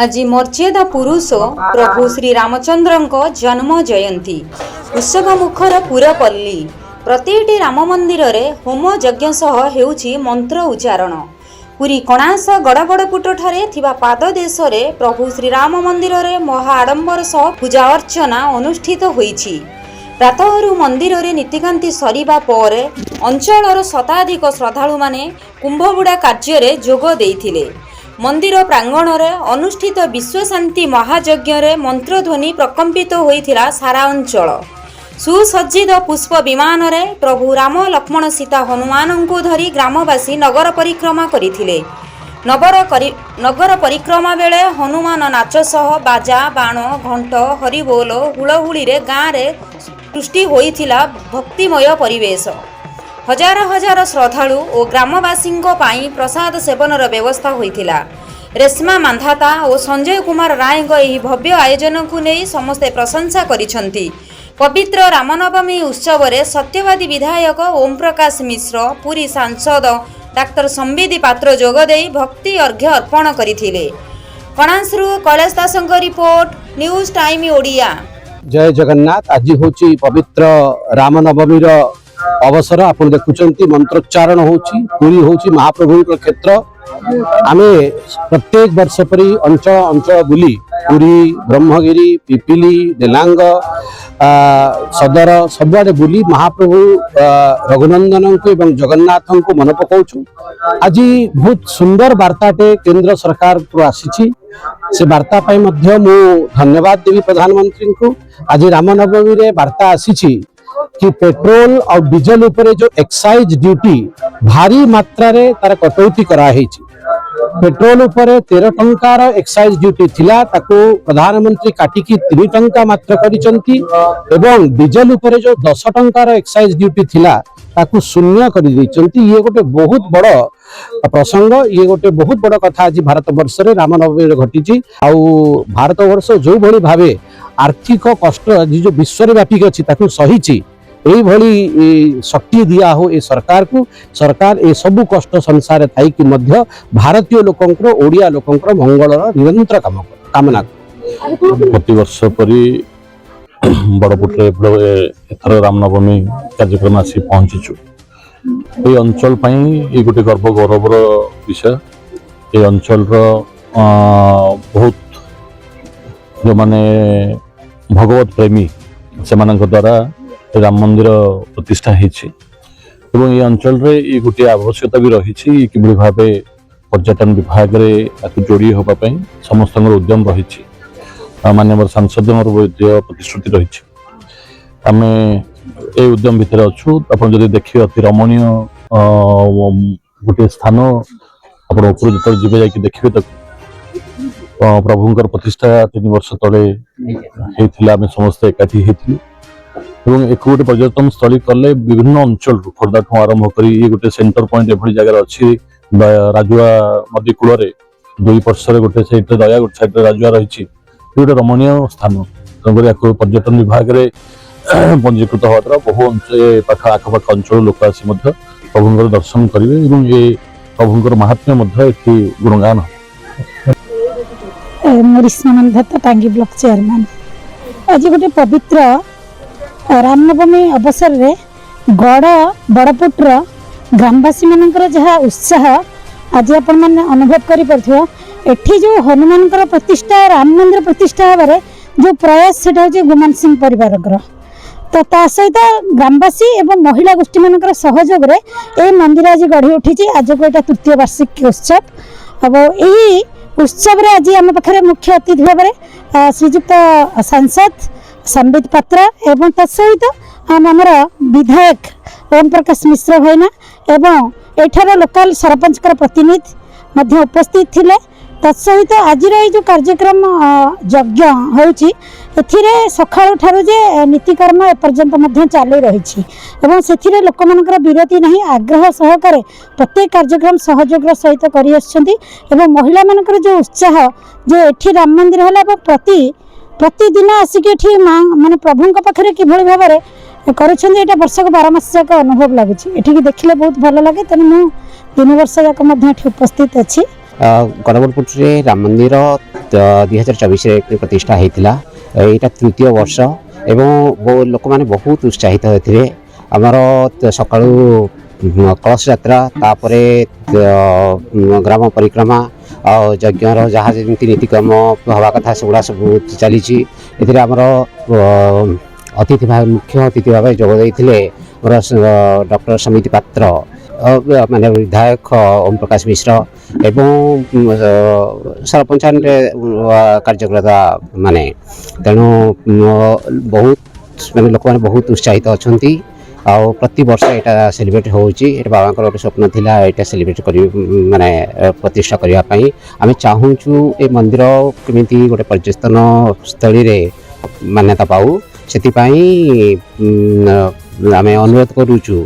आज मर्यादा पुरुष प्रभु श्री रामचंद्रଙ୍କ जन्म जयंती उत्सव मुखर पुरपल्ली प्रत्येकटी राम मंदिर रे होम यज्ञ सह हेउछि मंत्र उच्चारण। पुरी कणास गड़गड़पुट ठारे थिबा पाद देश रे प्रभु श्री राम मंदिर रे महा आडंबर सह पूजा अर्चना अनुष्ठित होईछि। प्रातहरू मंदिर रे नीतिकांति सरीबा पर अंचलर शताधिक श्रद्धालु माने कुंभबुड़ा कार्य रे जोग देइथिले। मंदिर प्रांगण रे अनुष्ठित विश्व शांति महायज्ञ रे मंत्रध्वनि प्रकंपित होइथिला सारा अंचल। सुसज्जित पुष्प विमान रे प्रभु राम लक्ष्मण सीता हनुमान को धरी ग्रामवासी नगर परिक्रमा करिथिले। नगर परिक्रमा बेले हनुमान नाच सह बाजा बाण घंट हरिबोल हुलहुली रे गाँ रे सृष्टि होइथिला भक्तिमय परिवेश। हजार हजार श्रद्धालु और ग्रामवासी प्रसाद सेवनर व्यवस्था होइथिला। रेश्मा मांधाता और संजय कुमार राय यह भव्य आयोजन को नहीं समस्ते प्रशंसा करिसंती। पवित्र रामनवमी उत्सव रे सत्यवादी विधायक ओम प्रकाश मिश्र पुरी सांसद डाक्टर संबिदी पात्र जोगदे भक्ति अर्घ्य अर्पण करथिले। कणासरू कैलाश दासଙ୍କ रिपोर्ट न्यूज टाइम ओडिया। जय जगन्नाथ। आज होची पवित्र रामनवमी अवसर आपण देखुचंती मंत्रोच्चारण होची पूरी होची महाप्रभु क्षेत्र। आमे प्रत्येक वर्ष परी अंचल अंचल बुली पुरी ब्रह्मगिरी पिपिली डेलांग सदर सबुआडे बुली महाप्रभु रघुनंदन को एवं जगन्नाथ को मन पकाउछु। आज बहुत सुंदर वार्ताटे केंद्र सरकार को आसी से वार्ता पाई मध्य मु धन्यवाद देवी प्रधानमंत्री को। आज रामनवमी रे वार्ता आसी कि पेट्रोल और डीजल उपरे जो एक्साइज ड्यूटी भारी मात्रा रे तार कटौती करा हेछि। पेट्रोल उपरे 13 टंकार एक्साइज ड्यूटी थिला ताको प्रधानमंत्री काटिकी 3 टंका मात्र करिसंती एवं डीजल उपरे जो 10 टंकार एक्साइज ड्यूटी थिला ताको शून्य करि दैचंती। ये गोटे बहुत बड़ प्रसंग, ये गोटे बहुत बड़ कथा आज भारत वर्ष रे रामनवमी रे घटिछि। आउ भारत वर्ष जो भली भावे आर्थिक कष्ट जो विश्व रे व्यापी अछि ताको सहिछि यही भली शक्ति दिया हो ए सरकार को। सरकार ए सबु कष्ट संसार थाई कि मध्य भारतीय लोकंकर ओडिया लोकंकर मंगलर निरंतर कामना प्रति वर्ष परी बड़पुटे एथर रामनवमी कार्यक्रम आसी पहुंचीचु। ये अंचल ये गोटे गर्व गौरवर विषय। ये अंचल बहुत जो माने भगवत प्रेमी से द्वारा राम मंदिर प्रतिष्ठा होती। ये अंचल रे ये गोटे आवश्यकता भी रही कि भाव पर्यटन विभाग रे जोड़ी होगापी समस्त उद्यम रही। माननीय सांसद प्रतिश्रुति रही। आम ए उद्यम भितर अच्छु। आप देखिए अति रमणीय गोटे स्थान आप जो जी देखिए तो प्रभुंकर प्रतिष्ठा 3 वर्ष तले आम समस्त एकाठी होती। एक गोटे पर्यटन स्थली कले विभिन्न अंचल खोर्धा ठू आरंभ कर ये गोटे सेंटर पॉइंट एभली जगह अच्छी राजुआ नदी कूल 2 पार्श्व गोटे साइड दया गोटे साइड राजुआ रही गोटे रमणीय स्थान। तेणुक पर्यटन विभाग में पंजीकृत हवा द्वारा बहु पाख आखपाख अंचल लोक आसी प्रभुंर दर्शन करेंगे। ये प्रभुंर महात्म्य गुणगान। टांगी ब्लॉक चेयरमैन आज गोटे पवित्र रामनवमी अवसर रे गड़ बड़पुटर ग्रामवासी मानकर जहाँ उत्साह आज आपण मैंने अनुभव कर एठी जो हनुमान प्रतिष्ठा राम मंदिर प्रतिष्ठा हबारे जो प्रयास से गुमान सिंह परिवार तो ता सहित ग्रामवासी एवं महिला गोष्ठी मानकर सहयोग रे ए मंदिर आज गढ़ी उठी। आज को यहाँ 3य वार्षिक उत्सव। अब यही उत्सव रे आज आम पाखे मुख्य अतिथि भाव में श्रीजुक्त सांसद संबित पात्र एवं तत्सहित आमर विधायक ओम प्रकाश मिश्र भाईना एवं एठार लोकल सरपंच प्रतिनिधि मध्य उपस्थित थिले। तत्सहित आज जो कार्यक्रम यज्ञ होउची एथिरे सखाळु ठारु जे नीतिकर्म एपर्यंत चालू रही एवं से लोक मानकर विरति नहीं आग्रह सहकारे प्रत्येक कार्यक्रम सहयोग सहित करि आछंती एवं महिला मानकर जो उत्साह जे एठी राम मंदिर होला प्रतिदिन आसिक माने प्रभु पाखे किभली भाव में कर वर्षक 12 मास जाक अनुभव लगुच। देखिले बहुत भल लगे। तेणु मु 3 वर्ष जाक उपस्थित अच्छी। गणगणपुर राम मंदिर 2024 प्रतिष्ठा होता यहाँ तृतीय वर्ष एवं लोक मैंने बहुत उत्साहित होते आमर सका कलश यात्रा तापर ग्राम परिक्रमा यज्ञर जहाँ जमी नीतिक्रम हवा कथा से सब चली आमर अतिथि मुख्य अतिथि भाव जोगदे डॉक्टर समिति पात्र माने विधायक ओम प्रकाश मिश्र एवं सरपंच कार्यकर्ता माने तेणु बहुत माने लोक मैंने बहुत उत्साहित अच्छा प्रति वर्ष यहाँ सेलिब्रेट होची बाबा गोटे स्वप्न थिला यहाँ सेलिब्रेट कर माने प्रतिष्ठा करने आम चाहूँ ये मंदिर केमी गोटे पर्यटन स्थली रे मान्यता पाऊ से आम अनुरोध करुचु